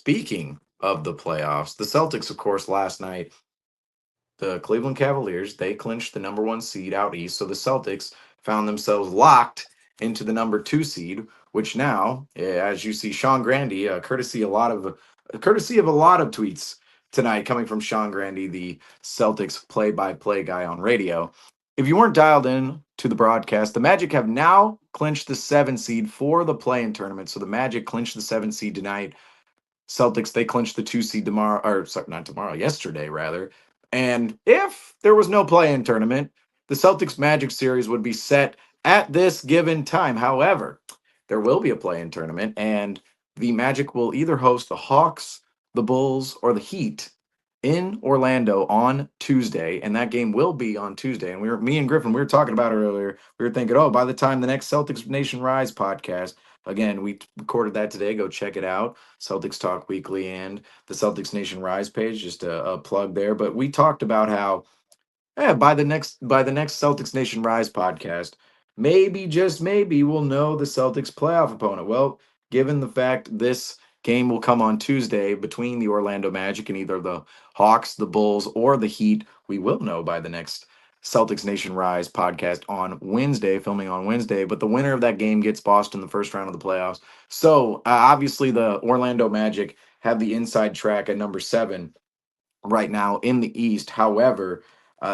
speaking of the playoffs, the Celtics, of course, last night, the Cleveland Cavaliers, they clinched the number one seed out east. So the Celtics found themselves locked into the number two seed, which now, as you see, Sean Grandy, courtesy of a lot of tweets tonight coming from Sean Grandy, the Celtics play-by-play guy on radio. If you weren't dialed in to the broadcast, the Magic have now clinched the seven seed for the play-in tournament. So the Magic clinched the seven seed tonight. Celtics, they clinched the two seed tomorrow, or sorry, not tomorrow, yesterday rather. And if there was no play-in tournament, the Celtics Magic series would be set at this given time. However, there will be a play-in tournament, and the Magic will either host the Hawks, the Bulls, or the Heat in Orlando on Tuesday, and that game will be on Tuesday. And me and Griffin, we were talking about it earlier. We were thinking, oh, by the time the next Celtics Nation Rise podcast, again, we recorded that today. Go check it out. Celtics Talk Weekly and the Celtics Nation Rise page. Just a plug there. But we talked about how by the next Celtics Nation Rise podcast, maybe just maybe we'll know the Celtics playoff opponent. Well, given the fact this game will come on Tuesday between the Orlando Magic and either the Hawks, the Bulls, or the Heat, we will know by the next Celtics Nation Rise podcast on Wednesday, filming on Wednesday. But the winner of that game gets Boston the first round of the playoffs. So obviously, the Orlando Magic have the inside track at number seven right now in the East. However,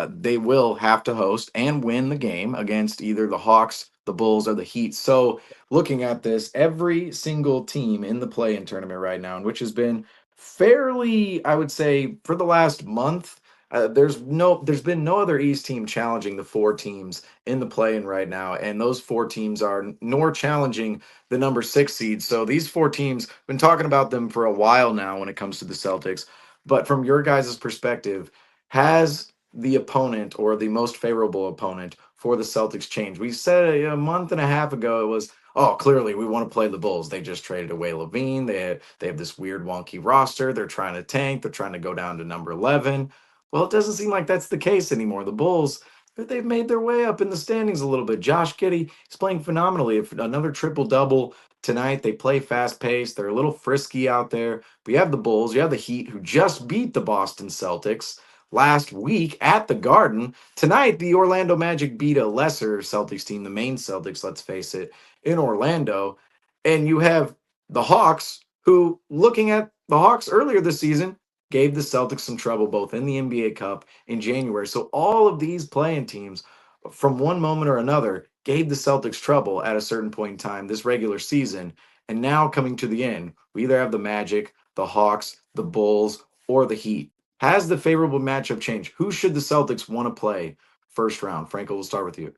they will have to host and win the game against either the Hawks, the Bulls, or the Heat. So, looking at this, every single team in the play-in tournament right now, and which has been fairly, I would say, for the last month. There's been no other East team challenging the four teams in the play-in right now, and those four teams are nor challenging the number six seed. So these four teams, been talking about them for a while now when it comes to the Celtics. But from your guys' perspective, has the opponent or the most favorable opponent for the Celtics changed? We said a month and a half ago it was, oh, clearly we want to play the Bulls. They just traded away Levine. They have this weird wonky roster. They're trying to tank. They're trying to go down to number 11. Well, it doesn't seem like that's the case anymore. The Bulls, they've made their way up in the standings a little bit. Josh Giddey is playing phenomenally. If another triple double tonight, they play fast paced. They're a little frisky out there. But you have the Bulls, you have the Heat, who just beat the Boston Celtics last week at the Garden. Tonight, the Orlando Magic beat a lesser Celtics team, the main Celtics, let's face it, in Orlando. And you have the Hawks, who, looking at the Hawks earlier this season, gave the Celtics some trouble both in the NBA Cup in January. So all of these playing teams, from one moment or another, gave the Celtics trouble at a certain point in time this regular season. And now coming to the end, we either have the Magic, the Hawks, the Bulls, or the Heat. Has the favorable matchup changed? Who should the Celtics want to play first round? Franco, we'll start with you.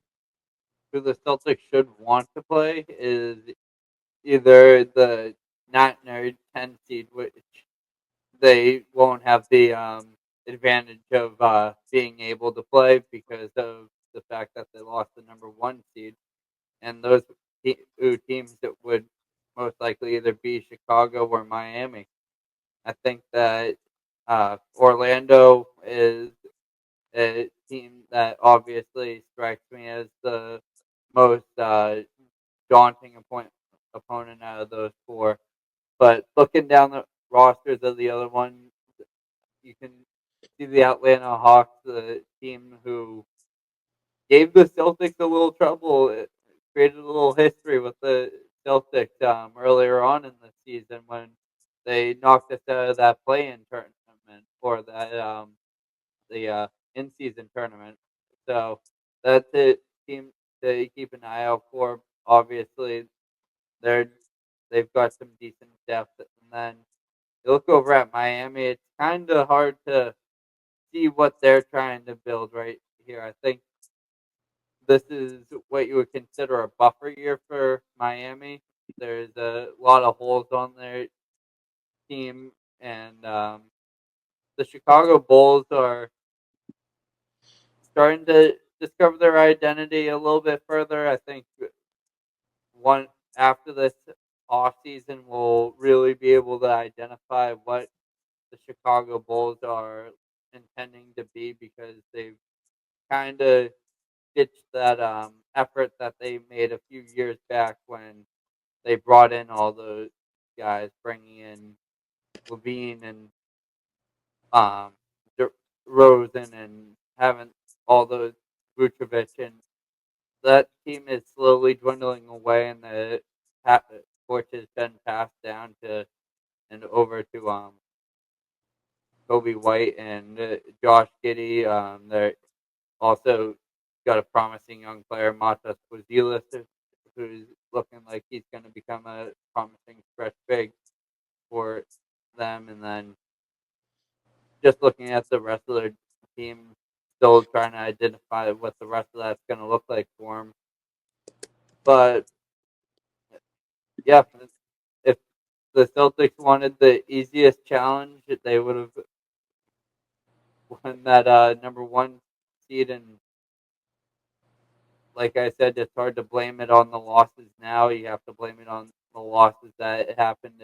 Who the Celtics should want to play is either the not nerd 10 seed, which they won't have the advantage of being able to play because of the fact that they lost the number one seed, and those two teams that would most likely either be Chicago or Miami. I think that Orlando is a team that obviously strikes me as the most daunting opponent out of those four. But looking down the rosters of the other ones, you can see the Atlanta Hawks, the team who gave the Celtics a little trouble. It created a little history with the Celtics earlier on in the season when they knocked us out of that play-in tournament or that the in-season tournament. So that's a team to keep an eye out for. Obviously, they're they've got some decent depth, and then you look over at Miami. It's kind of hard to see what they're trying to build right here. I think this is what you would consider a buffer year for Miami. There's a lot of holes on their team, and the Chicago Bulls are starting to discover their identity a little bit further. I think one after this off season, we'll really be able to identify what the Chicago Bulls are intending to be because they've kind of ditched that effort that they made a few years back when they brought in all those guys, bringing in Levine and um, Rosen and having all those Vucevic, and that team is slowly dwindling away, and the torch has been passed down to and over to Kobe White and Josh Giddey. They're also got a promising young player, Matas Buzelis, who's looking like he's going to become a promising stretch big for them. And then just looking at the rest of their team, still trying to identify what the rest of that's going to look like for them. But yeah, if the Celtics wanted the easiest challenge, they would have won that number one seed. And like I said, it's hard to blame it on the losses now. You have to blame it on the losses that happened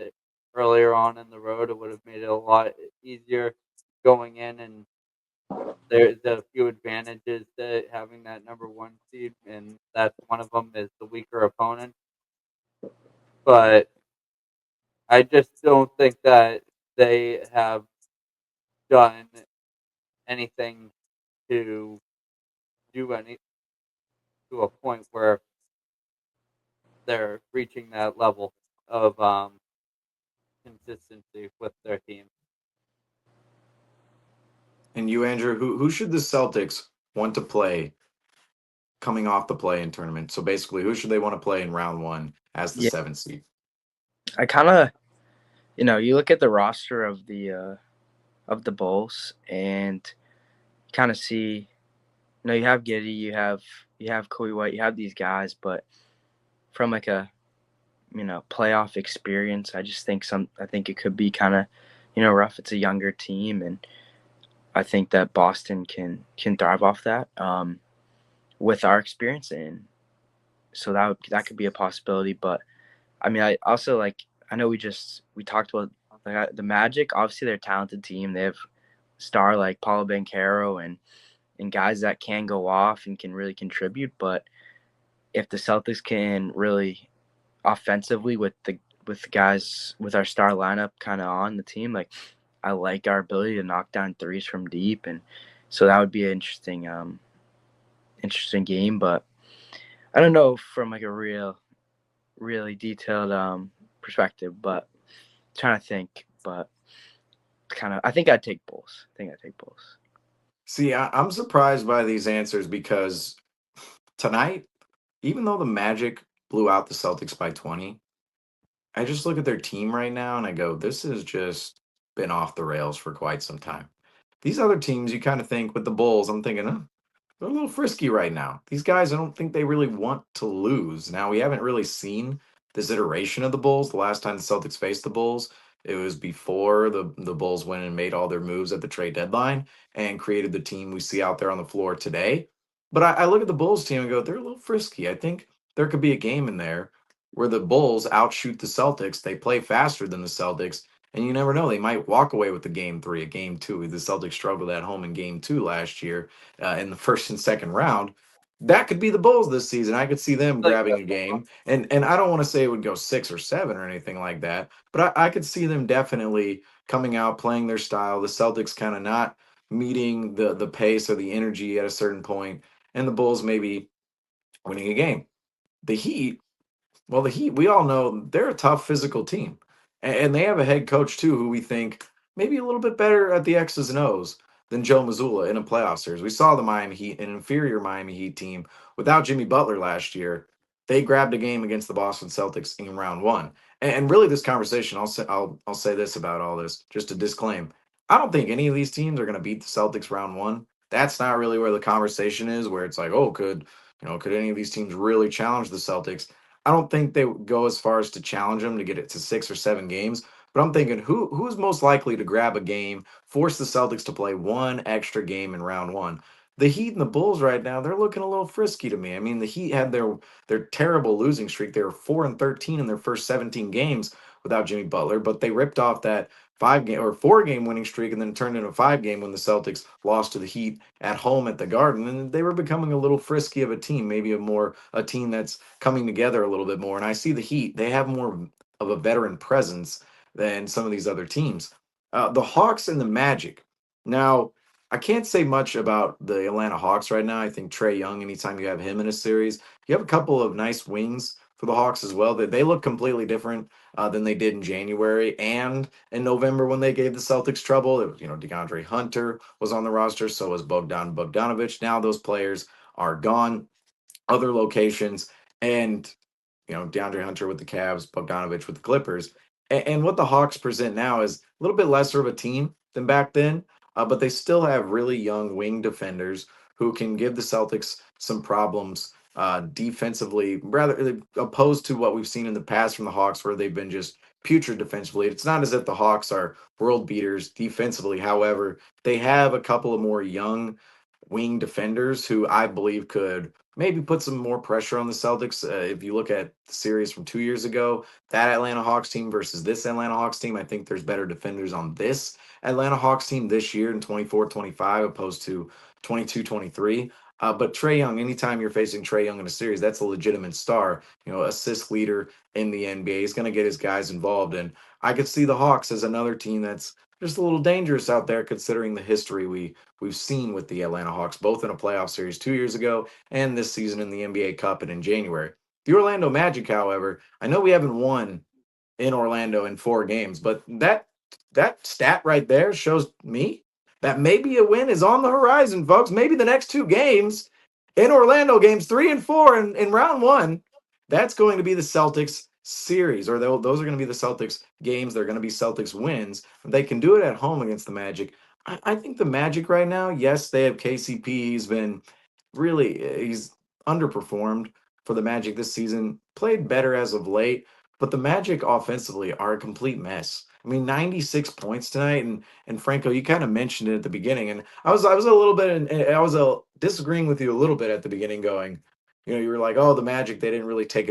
earlier on in the road. It would have made it a lot easier going in, and there's a few advantages to having that number one seed, and that's one of them is the weaker opponent. But I just don't think that they have done anything to do any to a point where they're reaching that level of consistency with their team. And you, Andrew, who should the Celtics want to play coming off the play-in tournament? So basically, who should they want to play in round one as the Yeah, seventh seed? I kind of, you look at the roster of the Bulls and kind of see, you have Giddy, you have Kobe White, you have these guys, but from like a playoff experience, I think it could be kind of rough. It's a younger team, and I think that Boston can thrive off that with our experience, and so that could be a possibility. But I mean, I also I know we talked about the Magic. Obviously, they're a talented team. They have star like Paulo Banchero and guys that can go off and can really contribute. But if the Celtics can really offensively with the guys with our star lineup kind of on the team, I like our ability to knock down threes from deep, and so that would be an interesting game. But I don't know from like a really detailed perspective, but trying to think, but kind of I think I'd take Bulls. I think I'd take Bulls. See, I'm surprised by these answers because tonight, even though the Magic blew out the Celtics by 20, I just look at their team right now and I go, this has just been off the rails for quite some time. These other teams, you kind of think with the Bulls, I'm thinking, they're a little frisky right now. These guys, I don't think they really want to lose. Now, we haven't really seen this iteration of the Bulls. The last time the Celtics faced the Bulls, it was before the Bulls went and made all their moves at the trade deadline and created the team we see out there on the floor today. But I look at the Bulls team and go, they're a little frisky. I think there could be a game in there where the Bulls outshoot the Celtics. They play faster than the Celtics, and you never know. They might walk away with the game three, a game two. The Celtics struggled at home in game two last year in the first and second round. That could be the Bulls this season. I could see them Like grabbing a game, and I don't want to say it would go 6 or 7 or anything like that, but I could see them definitely coming out playing their style. The Celtics kind of not meeting the pace or the energy at a certain point, and the Bulls maybe winning a game. The Heat, well, the Heat, we all know they're a tough physical team. And they have a head coach, too, who we think maybe a little bit better at the X's and O's than Joe Mazzulla in a playoff series. We saw the Miami Heat, an inferior Miami Heat team, without Jimmy Butler last year. They grabbed a game against the Boston Celtics in round one. And really, this conversation, I'll say this about all this, just to disclaim. I don't think any of these teams are going to beat the Celtics round one. That's not really where the conversation is, where it's like, oh, could any of these teams really challenge the Celtics? I don't think they would go as far as to challenge them to get it to 6 or 7 games. But I'm thinking who's most likely to grab a game, force the Celtics to play one extra game in round one. The Heat and the Bulls right now, they're looking a little frisky to me. I mean, the Heat had their terrible losing streak. They were 4-13 in their first 17 games without Jimmy Butler, but they ripped off that 5 game or 4 game winning streak and then turned into a 5 game when the Celtics lost to the Heat at home at the Garden. And they were becoming a little frisky of a team, maybe a team that's coming together a little bit more. And I see the Heat, they have more of a veteran presence than some of these other teams. The Hawks and the Magic. Now, I can't say much about the Atlanta Hawks right now. I think Trey Young, anytime you have him in a series, you have a couple of nice wings for the Hawks as well. They look completely different than they did in January and in November when they gave the Celtics trouble. It was, DeAndre Hunter was on the roster, so was Bogdanovich. Now those players are gone, other locations, and DeAndre Hunter with the Cavs, Bogdanovich with the Clippers. And what the Hawks present now is a little bit lesser of a team than back then, but they still have really young wing defenders who can give the Celtics some problems defensively, rather opposed to what we've seen in the past from the Hawks, where they've been just putrid defensively. It's not as if the Hawks are world beaters defensively. However, they have a couple of more young wing defenders who I believe could maybe put some more pressure on the Celtics. If you look at the series from 2 years ago, that Atlanta Hawks team versus this Atlanta Hawks team, I think there's better defenders on this Atlanta Hawks team this year in 24-25 opposed to 22-23. But Trey Young, anytime you're facing Trey Young in a series, that's a legitimate star, assist leader in the NBA. He's going to get his guys involved. And I could see the Hawks as another team that's just a little dangerous out there considering the history we've seen with the Atlanta Hawks, both in a playoff series 2 years ago and this season in the NBA Cup and in January. The Orlando Magic, however, I know we haven't won in Orlando in 4 games, but that stat right there shows me that maybe a win is on the horizon, folks. Maybe the next 2 games in Orlando, games 3 and 4 in round one, that's going to be the Celtics series, or those are going to be the Celtics games. They're going to be Celtics wins. They can do it at home against the Magic. I think the Magic right now, yes, they have KCP. He's been he's underperformed for the Magic this season, played better as of late, but the Magic offensively are a complete mess. I mean, 96 points tonight, and Franco, you kind of mentioned it at the beginning, and I was a little bit, I was disagreeing with you a little bit at the beginning, going, you were like, oh, the Magic, they didn't really take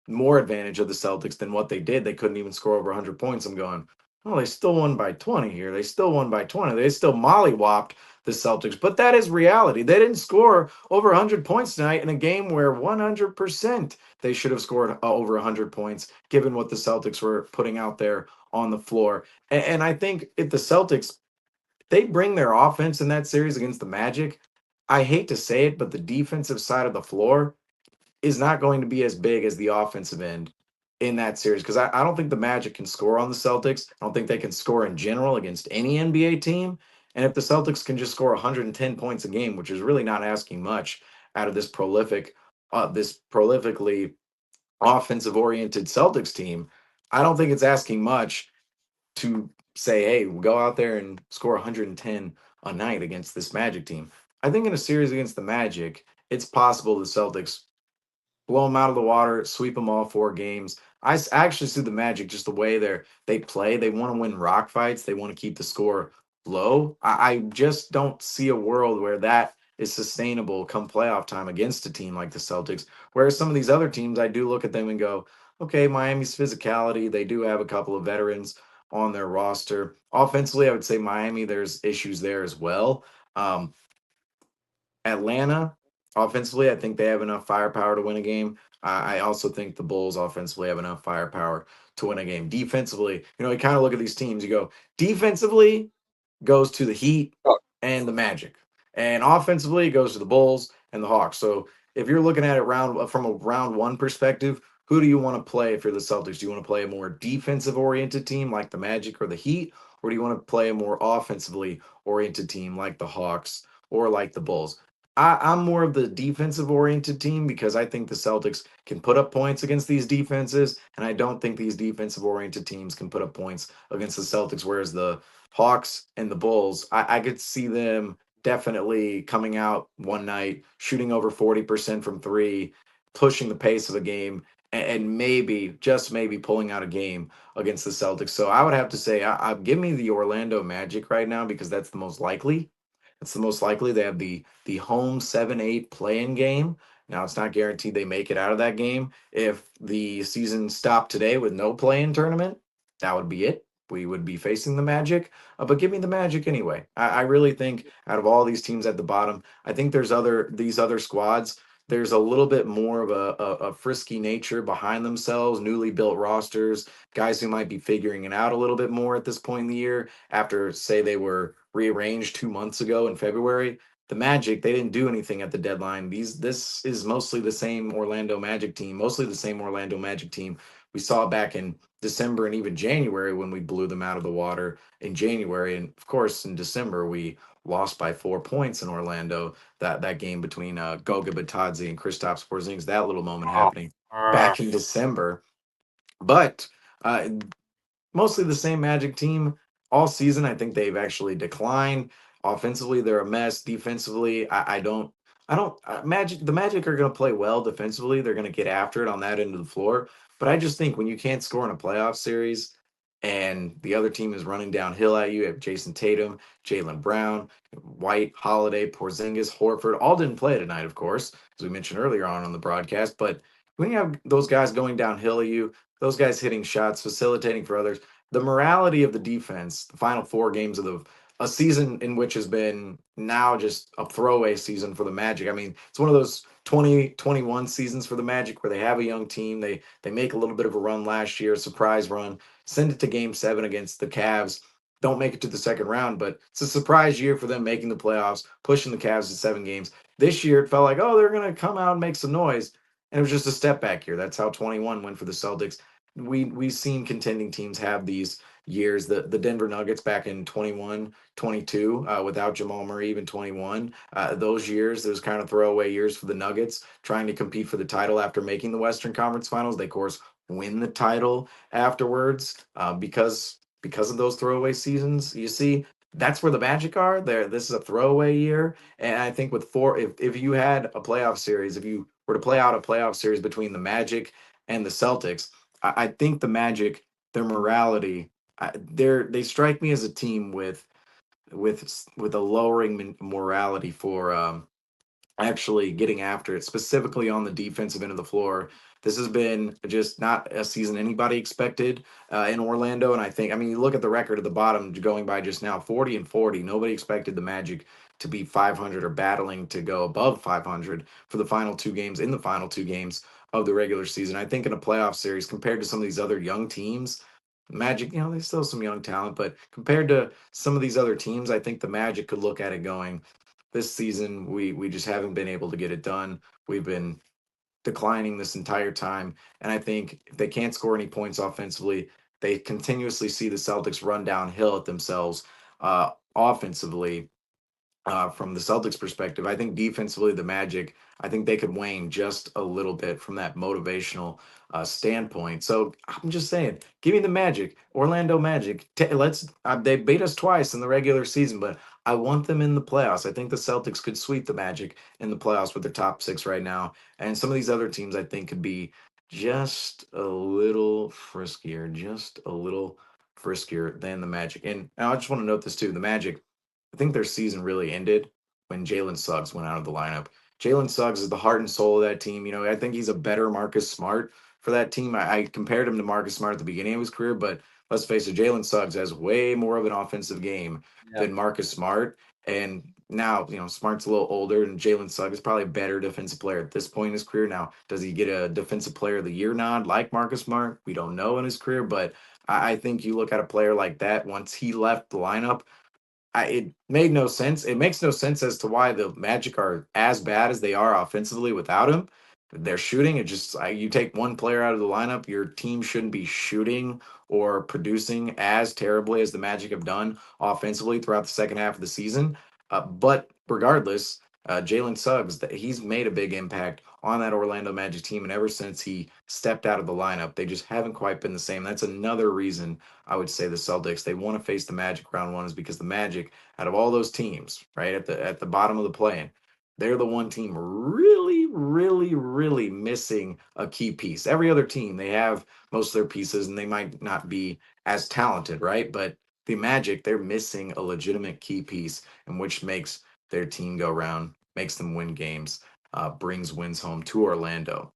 more advantage of the Celtics than what they did. They couldn't even score over 100 points. I'm going, oh, they still won by 20 here. They still won by 20. They still mollywopped the Celtics, but that is reality. They didn't score over 100 points tonight in a game where 100% they should have scored over 100 points, given what the Celtics were putting out there on the floor. And I think if the Celtics, they bring their offense in that series against the Magic, I hate to say it, but the defensive side of the floor is not going to be as big as the offensive end in that series, because I don't think the Magic can score on the Celtics. I don't think they can score in general against any NBA team. And if the Celtics can just score 110 points a game, which is really not asking much out of this prolifically offensive oriented Celtics team, I don't think it's asking much to say, hey, we'll go out there and score 110 a night against this Magic team. I think in a series against the Magic, it's possible the Celtics blow them out of the water, sweep them all 4 games. Actually see the Magic just the way they play. They want to win rock fights. They want to keep the score low. I just don't see a world where that is sustainable come playoff time against a team like the Celtics. Whereas some of these other teams, I do look at them and go, okay, Miami's physicality. They do have a couple of veterans on their roster. Offensively, I would say Miami, there's issues there as well. Um, Atlanta, offensively, I think they have enough firepower to win a game. I also think the Bulls offensively have enough firepower to win a game. Defensively, you kind of look at these teams, you go, defensively goes to the Heat and the Magic. And offensively, it goes to the Bulls and the Hawks. So if you're looking at it from a round one perspective, who do you want to play if you're the Celtics? Do you want to play a more defensive oriented team like the Magic or the Heat? Or do you want to play a more offensively oriented team like the Hawks or like the Bulls? I'm more of the defensive oriented team because I think the Celtics can put up points against these defenses, and I don't think these defensive oriented teams can put up points against the Celtics. Whereas the Hawks and the Bulls, I could see them definitely coming out one night, shooting over 40% from three, pushing the pace of a game, and maybe, just maybe, pulling out a game against the Celtics. So I would have to say, give me the Orlando Magic right now because that's the most likely. It's the most likely. They have the home 7-8 play-in game. Now it's not guaranteed they make it out of that game. If the season stopped today with no play-in tournament, that would be it. We would be facing the Magic, but give me the Magic anyway. I really think out of all these teams at the bottom, I think these other squads. there's a little bit more of a frisky nature behind themselves, newly built rosters, guys who might be figuring it out a little bit more at this point in the year after, say, they were rearranged 2 months ago in February. The Magic, they didn't do anything at the deadline. This is mostly the same Orlando Magic team, mostly the same Orlando Magic team we saw back in December and even January when we blew them out of the water in January. And of course, in December, we lost by 4 points in Orlando. That game between Goga Batadze and Kristaps Porzingis, that little moment Oh, happening back in December. But mostly the same Magic team all season. I think they've actually declined. Offensively, they're a mess. Defensively, Magic. The Magic are going to play well defensively. They're going to get after it on that end of the floor. But I just think when you can't score in a playoff series and the other team is running downhill at you, you have Jason Tatum, Jalen Brown, White, Holiday, Porzingis, Horford, all didn't play tonight, of course, as we mentioned earlier on the broadcast. But when you have those guys going downhill at you, those guys hitting shots, facilitating for others, the morality of the defense, the final 4 games of a season in which has been now just a throwaway season for the Magic. I mean, it's one of those 2021 seasons for the Magic where they have a young team. They make a little bit of a run last year, a surprise run, send it to game 7 against the Cavs. Don't make it to the second round, but it's a surprise year for them making the playoffs, pushing the Cavs to 7 games. This year it felt like, oh, they're gonna come out and make some noise. And it was just a step back here. That's how 21 went for the Celtics. We've seen contending teams have these years. The Denver Nuggets back in 21, 22, without Jamal Murray, even 21. Those years, those kind of throwaway years for the Nuggets, trying to compete for the title after making the Western Conference Finals. They, of course, win the title afterwards because of those throwaway seasons. You see, that's where the Magic are. There, this is a throwaway year, and I think with if you had a playoff series, if you were to play out a playoff series between the Magic and the Celtics, I think the Magic, their morality, they strike me as a team with a lowering morality for actually getting after it, specifically on the defensive end of the floor. This has been just not a season anybody expected in Orlando. And I mean, you look at the record at the bottom going by just now 40-40. Nobody expected the Magic to be 500 or battling to go above 500 for the final 2 games, in the final 2 games of the regular season. I think in a playoff series, compared to some of these other young teams, Magic, they still have some young talent, but compared to some of these other teams, I think the Magic could look at it going, this season we just haven't been able to get it done. We've been declining this entire time, and I think if they can't score any points offensively, they continuously see the Celtics run downhill at themselves offensively. From the Celtics perspective, I think defensively, the Magic, I think they could wane just a little bit from that motivational standpoint. So I'm just saying, give me the Magic, Orlando Magic. Let's. They beat us twice in the regular season, but I want them in the playoffs. I think the Celtics could sweep the Magic in the playoffs with their top 6 right now, and some of these other teams I think could be just a little friskier, just a little friskier than the Magic. And I just want to note this too: the Magic, I think their season really ended when Jalen Suggs went out of the lineup. Jalen Suggs is the heart and soul of that team. I think he's a better Marcus Smart for that team. I compared him to Marcus Smart at the beginning of his career, but let's face it, Jalen Suggs has way more of an offensive game yeah. than Marcus Smart. And now, Smart's a little older, and Jalen Suggs is probably a better defensive player at this point in his career. Now, does he get a defensive player of the year nod like Marcus Smart? We don't know in his career, but I think you look at a player like that, once he left the lineup, it made no sense. It makes no sense as to why the Magic are as bad as they are offensively without him. They're shooting. It just you take one player out of the lineup, your team shouldn't be shooting or producing as terribly as the Magic have done offensively throughout the second half of the season. But regardless, Jalen Suggs, he's made a big impact on that Orlando Magic team, and ever since he stepped out of the lineup, they just haven't quite been the same. That's another reason I would say the Celtics, they want to face the Magic round one, is because the Magic, out of all those teams, right at the bottom of the play-in, they're the one team really, really, really missing a key piece. Every other team, they have most of their pieces and they might not be as talented, right? But the Magic, they're missing a legitimate key piece, and which makes their team go round, makes them win games, brings wins home to Orlando.